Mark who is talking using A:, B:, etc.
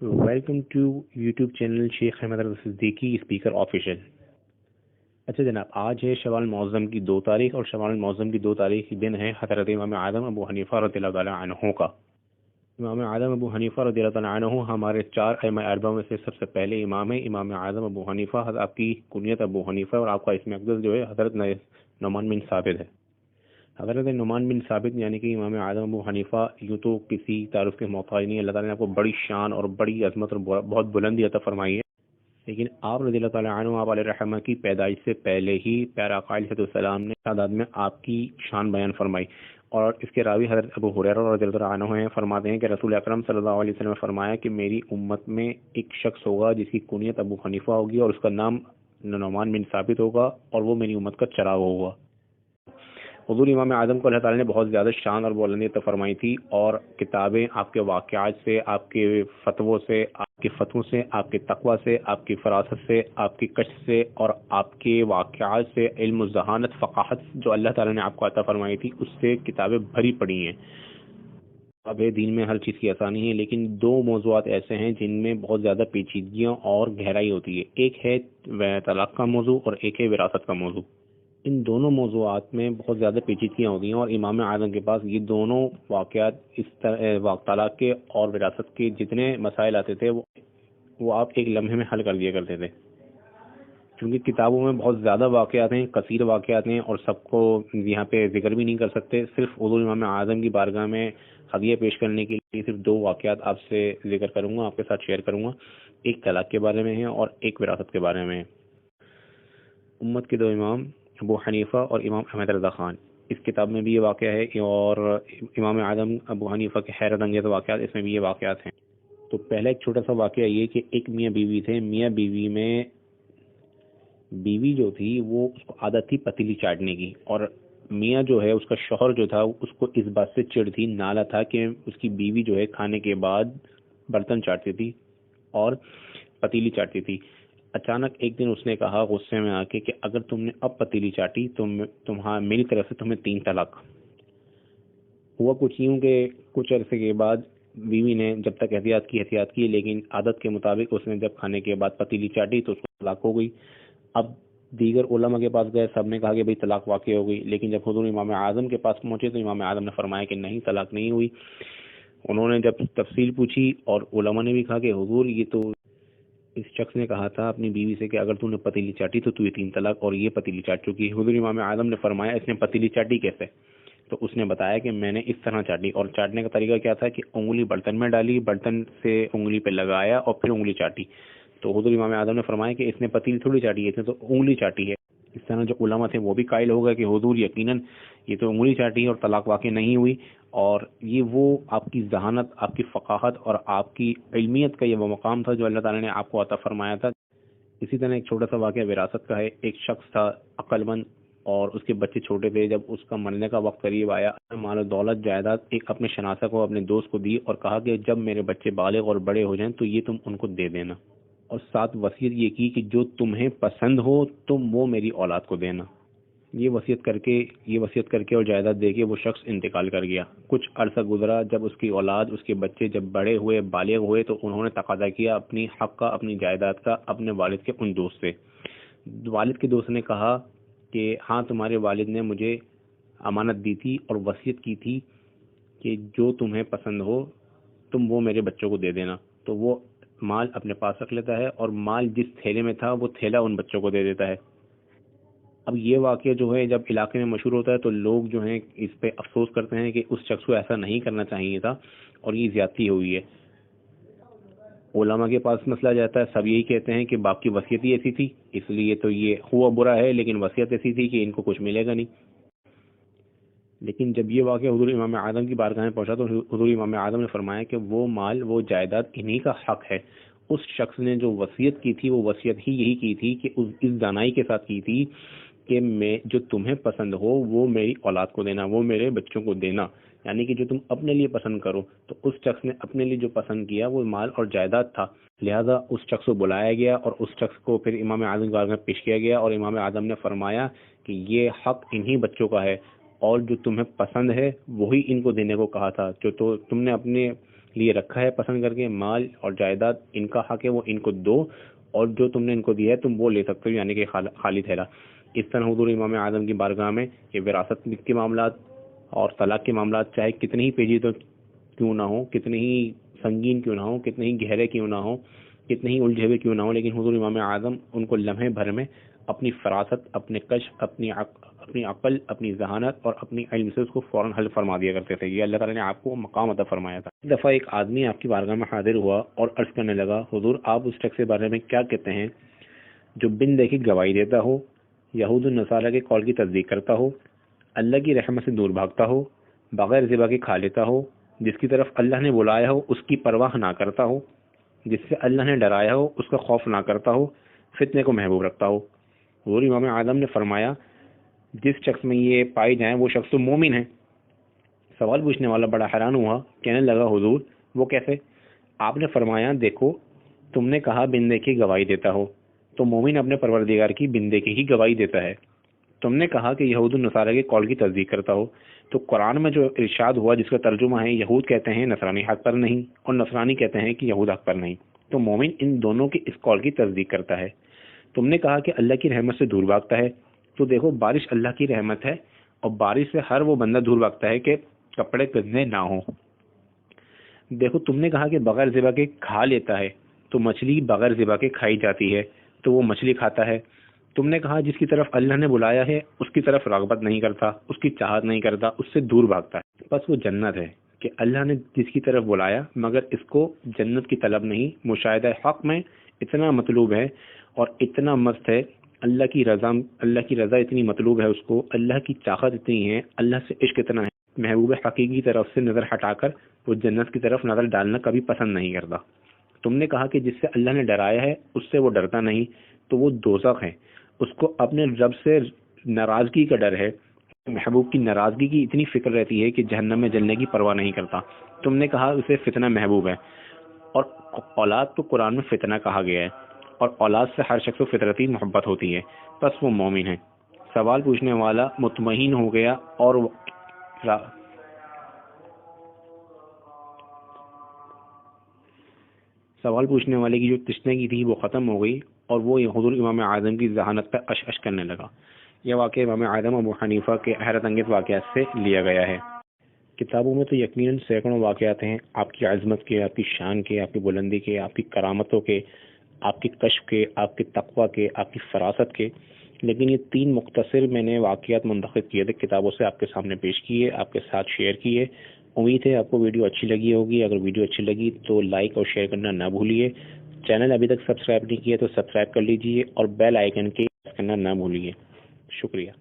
A: Welcome to YouTube channel Sheikh Ahmad Siddiqui speaker official. اچھا جناب، آج ہے شوال معظم کی 2 تاریخ، اور شوال معظم کی 2 تاریخ کی دن ہے حضرت امام اعظم ابو حنیفہ رضی اللہ تعالیٰ عنہ کا۔ امام اعظم ابو حنیفہ رضی اللہ تعالیٰ عنہ ہمارے 4 ائمہ اربعہ میں سے سب سے پہلے امام ہے۔ امام اعظم ابو حنیفہ، آپ کی کنیت ابو حنیفہ اور آپ کا اسم اقدس جو ہے حضرت نعمان بن ثابت ہے۔ حضرت نعمان بن ثابت یعنی کہ امام اعظم ابو حنیفہ یوں تو کسی تعارف کے محتاج نہیں، اللہ تعالیٰ نے آپ کو بڑی شان اور بڑی عظمت اور بہت بلندی عطا فرمائی ہے، لیکن آپ رضی اللہ تعالیٰ عنہ آپ علیہ الرحمہ کی پیدائش سے پہلے ہی پیارا آقا علیہ السلام نے تعداد میں آپ کی شان بیان فرمائی، اور اس کے راوی حضرت ابو ہریرہ رضی اللہ تعالیٰ عنہ ہیں، فرماتے ہیں کہ رسول اکرم صلی اللہ علیہ وسلم نے فرمایا کہ میری امت میں ایک شخص ہوگا جس کی کنیت ابو حنیفہ ہوگی اور اس کا نام نعمان بن ثابت ہوگا، اور وہ میری امت کا چراغ ہوگا۔ حضور امام اعظم کو اللہ تعالیٰ نے بہت زیادہ شان اور بلندی عطا فرمائی تھی، اور کتابیں آپ کے واقعات سے، آپ کے فتووں سے، آپ کے فتووں سے، آپ کے تقوی سے، آپ کی فراست سے، آپ کی کشف سے اور آپ کے واقعات سے، علم و ذہانت، فقاہت جو اللہ تعالیٰ نے آپ کو عطا فرمائی تھی، اس سے کتابیں بھری پڑی ہیں۔ اب دین میں ہر چیز کی آسانی ہے، لیکن 2 موضوعات ایسے ہیں جن میں بہت زیادہ پیچیدگیاں اور گہرائی ہوتی ہے۔ ایک ہے طلاق کا موضوع اور ایک ہے وراثت کا موضوع۔ ان دونوں موضوعات میں بہت زیادہ پیچیدگیاں ہوتی ہیں، اور امام اعظم کے پاس یہ دونوں واقعات اس طلاق کے اور وراثت کے جتنے مسائل آتے تھے وہ آپ ایک لمحے میں حل کر دیا کرتے تھے، کیونکہ کتابوں میں بہت زیادہ واقعات ہیں، کثیر واقعات ہیں، اور سب کو یہاں پہ ذکر بھی نہیں کر سکتے۔ صرف حضور امام اعظم کی بارگاہ میں ہدیہ پیش کرنے کے لیے صرف 2 واقعات آپ سے ذکر کروں گا، آپ کے ساتھ شیئر کروں گا۔ ایک طلاق کے بارے میں ہے اور ایک وراثت کے بارے میں ہے۔ امت کے 2 امام ابو حنیفہ اور امام احمد رضا خان، اس کتاب میں بھی یہ واقعہ ہے، اور امام اعظم ابو حنیفہ کے حیرت انگیز واقعات، اس میں بھی یہ واقعات ہیں۔ تو پہلا ایک چھوٹا سا واقعہ یہ کہ ایک میاں بیوی تھے، میاں بیوی میں بیوی جو تھی وہ اس کو عادت تھی پتیلی چاٹنے کی، اور میاں جو ہے اس کا شوہر جو تھا اس کو اس بات سے چڑ تھی، نالا تھا کہ اس کی بیوی جو ہے کھانے کے بعد برتن چاٹتی تھی اور پتیلی چاٹتی تھی۔ اچانک ایک دن اس نے کہا غصے میں آ کے کہ اگر تم نے اب پتیلی چاٹی تو میری طرف سے تمہیں 3 طلاق۔ ہوا کچھ یوں کہ کچھ عرصے کے بعد بیوی نے جب تک احتیاط کی، لیکن عادت کے مطابق اس نے جب کھانے کے بعد پتیلی چاٹی تو اس کو طلاق ہو گئی۔ اب دیگر علماء کے پاس گئے، سب نے کہا کہ بھئی طلاق واقع ہو گئی، لیکن جب حضور امام اعظم کے پاس پہنچے تو امام اعظم نے فرمایا کہ نہیں، طلاق نہیں ہوئی۔ انہوں نے جب تفصیل پوچھی اور علماء نے بھی کہا کہ حضور یہ تو اس شخص نے کہا تھا اپنی بیوی سے کہ اگر تو نے پتیلی چاٹی تو یہ 3 طلاق، اور یہ پتیلی چاٹ چکی ہے۔ حضور امام اعظم نے فرمایا اس نے پتیلی چاٹی کیسے؟ تو اس نے بتایا کہ میں نے اس طرح چاٹی، اور چاٹنے کا طریقہ کیا تھا کہ انگلی برتن میں ڈالی، برتن سے انگلی پہ لگایا اور پھر انگلی چاٹی۔ تو حضور امام اعظم نے فرمایا کہ اس نے پتیلی تھوڑی چاٹی ہے، اس نے تو انگلی چاٹی ہے۔ اس طرح جو علماء تھے وہ بھی قائل ہو گئے کہ حضور یقیناً یہ تو انگلی چاٹی ہے اور طلاق واقع نہیں ہوئی، اور یہ وہ آپ کی ذہانت، آپ کی فقاہت اور آپ کی علمیت کا یہ وہ مقام تھا جو اللہ تعالیٰ نے آپ کو عطا فرمایا تھا۔ اسی طرح ایک چھوٹا سا واقعہ وراثت کا ہے۔ ایک شخص تھا عقل مند اور اس کے بچے چھوٹے تھے، جب اس کا مرنے کا وقت قریب آیا، مال و دولت جائیداد ایک اپنے شناسہ کو، اپنے دوست کو دی، اور کہا کہ جب میرے بچے بالغ اور بڑے ہو جائیں تو یہ تم ان کو دے دینا، اور ساتھ وصیت یہ کی کہ جو تمہیں پسند ہو تم وہ میری اولاد کو دینا۔ یہ وصیت کر کے اور جائیداد دے کے وہ شخص انتقال کر گیا۔ کچھ عرصہ گزرا، جب اس کی اولاد، اس کے بچے جب بڑے ہوئے، بالغ ہوئے، تو انہوں نے تقاضا کیا اپنی حق کا، اپنی جائیداد کا اپنے والد کے ان دوست سے۔ والد کے دوست نے کہا کہ ہاں تمہارے والد نے مجھے امانت دی تھی اور وصیت کی تھی کہ جو تمہیں پسند ہو تم وہ میرے بچوں کو دے دینا۔ تو وہ مال اپنے پاس رکھ لیتا ہے، اور مال جس تھیلے میں تھا وہ تھیلا ان بچوں کو دے دیتا ہے۔ اب یہ واقعہ جو ہے جب علاقے میں مشہور ہوتا ہے تو لوگ جو ہیں اس پہ افسوس کرتے ہیں کہ اس شخص کو ایسا نہیں کرنا چاہیے تھا اور یہ زیادتی ہوئی ہے۔ علماء کے پاس مسئلہ جاتا ہے، سب یہی کہتے ہیں کہ باپ کی وصیت ہی ایسی تھی، اس لیے تو یہ ہوا برا ہے، لیکن وصیت ایسی تھی کہ ان کو کچھ ملے گا نہیں۔ لیکن جب یہ واقعہ حضور امام اعظم کی بارگاہ میں پہنچا تو حضور امام اعظم نے فرمایا کہ وہ مال، وہ جائیداد انہی کا حق ہے۔ اس شخص نے جو وصیت کی تھی وہ وصیت ہی یہی کی تھی کہ اس دانائی کے ساتھ کی تھی کہ میں جو تمہیں پسند ہو وہ میری اولاد کو دینا، وہ میرے بچوں کو دینا، یعنی کہ جو تم اپنے لیے پسند کرو۔ تو اس شخص نے اپنے لیے جو پسند کیا وہ مال اور جائیداد تھا، لہذا اس شخص کو بلایا گیا اور اس شخص کو پھر امام اعظم کی بارگاہ میں پیش کیا گیا، اور امام اعظم نے فرمایا کہ یہ حق انہی بچوں کا ہے، اور جو تمہیں پسند ہے وہی ان کو دینے کو کہا تھا۔ جو تو تم نے اپنے لیے رکھا ہے پسند کر کے، مال اور جائیداد ان کا حق ہے، وہ ان کو دو، اور جو تم نے ان کو دیا ہے تم وہ لے سکتے ہو، یعنی کہ خالی تھیلا۔ اس طرح حضور امام اعظم کی بارگاہ میں یہ وراثت کے معاملات اور طلاق کے معاملات چاہے کتنے ہی پیچیدہ کیوں نہ ہوں، کتنے ہی سنگین کیوں نہ ہوں، کتنے ہی گہرے کیوں نہ ہوں، کتنے ہی الجھے ہوئے کیوں نہ ہوں، لیکن حضور امام اعظم ان کو لمحے بھر میں اپنی فراست، اپنے کشف، اپنی عقل، اپنی ذہانت اور اپنی علم سے اس کو فوراً حل فرما دیا کرتے تھے۔ یہ اللہ تعالیٰ نے آپ کو مقام عطا فرمایا تھا۔ ایک دفعہ ایک آدمی آپ کی بارگاہ میں حاضر ہوا اور عرض کرنے لگا، حضور آپ اس شخص کے بارے میں کیا کہتے ہیں جو بن دیکھی گواہی دیتا ہو، یہود النصارہ کے قول کی تصدیق کرتا ہو، اللہ کی رحمت سے دور بھاگتا ہو، بغیر ذبح کے کھا لیتا ہو، جس کی طرف اللہ نے بلایا ہو اس کی پرواہ نہ کرتا ہو، جس سے اللہ نے ڈرایا ہو اس کا خوف نہ کرتا ہو، فتنے کو محبوب رکھتا ہو۔ حضور امام اعظم نے فرمایا جس شخص میں یہ پائی جائیں وہ شخص تو مومن ہے۔ سوال پوچھنے والا بڑا حیران ہوا، کہنے لگا حضور وہ کیسے؟ آپ نے فرمایا دیکھو تم نے کہا بن دیکھی گواہی دیتا ہو، تو مومن اپنے پروردگار کی بن دیکھی ہی گواہی دیتا ہے۔ تم نے کہا کہ یہود النصارہ کے قول کی تصدیق کرتا ہو، تو قرآن میں جو ارشاد ہوا جس کا ترجمہ ہے یہود کہتے ہیں نصرانی حق پر نہیں اور نصرانی کہتے ہیں کہ یہود حق پر نہیں، تو مومن ان دونوں کی اس قول کی تصدیق کرتا ہے۔ تم نے کہا کہ اللہ کی رحمت سے دور بھاگتا ہے، تو دیکھو بارش اللہ کی رحمت ہے، اور بارش سے ہر وہ بندہ دور بھاگتا ہے کہ کپڑے گندے نہ ہوں۔ دیکھو تم نے کہا کہ بغیر ذبح کے کھا لیتا ہے، تو مچھلی بغیر ذبح کے کھائی جاتی ہے، تو وہ مچھلی کھاتا ہے۔ تم نے کہا جس کی طرف اللہ نے بلایا ہے اس کی طرف رغبت نہیں کرتا، اس کی چاہت نہیں کرتا، اس سے دور بھاگتا ہے، بس وہ جنت ہے کہ اللہ نے جس کی طرف بلایا مگر اس کو جنت کی طلب نہیں، مشاہدہ حق میں اتنا مطلوب ہے اور اتنا مست ہے، اللہ کی رضا اتنی مطلوب ہے اس کو، اللہ کی چاہت اتنی ہے، اللہ سے عشق اتنا ہے، محبوب حقیقی کی طرف سے نظر ہٹا کر وہ جنت کی طرف نظر ڈالنا کبھی پسند نہیں کرتا۔ تم نے کہا کہ جس سے اللہ نے ڈرایا ہے اس سے وہ ڈرتا نہیں، تو وہ دوزخ ہے، اس کو اپنے رب سے ناراضگی کا ڈر ہے، محبوب کی ناراضگی کی اتنی فکر رہتی ہے کہ جہنم میں جلنے کی پرواہ نہیں کرتا۔ تم نے کہا اسے فتنہ محبوب ہے، اور اولاد تو قرآن میں فتنہ کہا گیا ہے، اور اولاد سے ہر شخص کو فطرتی محبت ہوتی ہے، بس وہ مومن ہے۔ سوال پوچھنے والا مطمئن ہو گیا اور سوال پوچھنے والے کی جو تشنگی تھی وہ ختم ہو گئی، اور وہ حضور امام اعظم کی ذہانت پر اش کرنے لگا۔ یہ واقعہ امام اعظم ابو حنیفہ کے حیرت انگیز واقعات سے لیا گیا ہے۔ کتابوں میں تو یقیناً سینکڑوں واقعات ہیں آپ کی عظمت کے، آپ کی شان کے، آپ کی بلندی کے، آپ کی کرامتوں کے، آپ کی کشف کے، آپ کے تقوی کے، آپ کی فراست کے، لیکن یہ 3 مختصر میں نے واقعات منتخب کیے تھے، کتابوں سے آپ کے سامنے پیش کیے، آپ کے ساتھ شیئر کیے۔ امید ہے آپ کو ویڈیو اچھی لگی ہوگی۔ اگر ویڈیو اچھی لگی تو لائک اور شیئر کرنا نہ بھولیے۔ چینل ابھی تک سبسکرائب نہیں کیا تو سبسکرائب کر لیجئے، اور بیل آئیکن کے پریس کرنا نہ بھولیے۔ شکریہ۔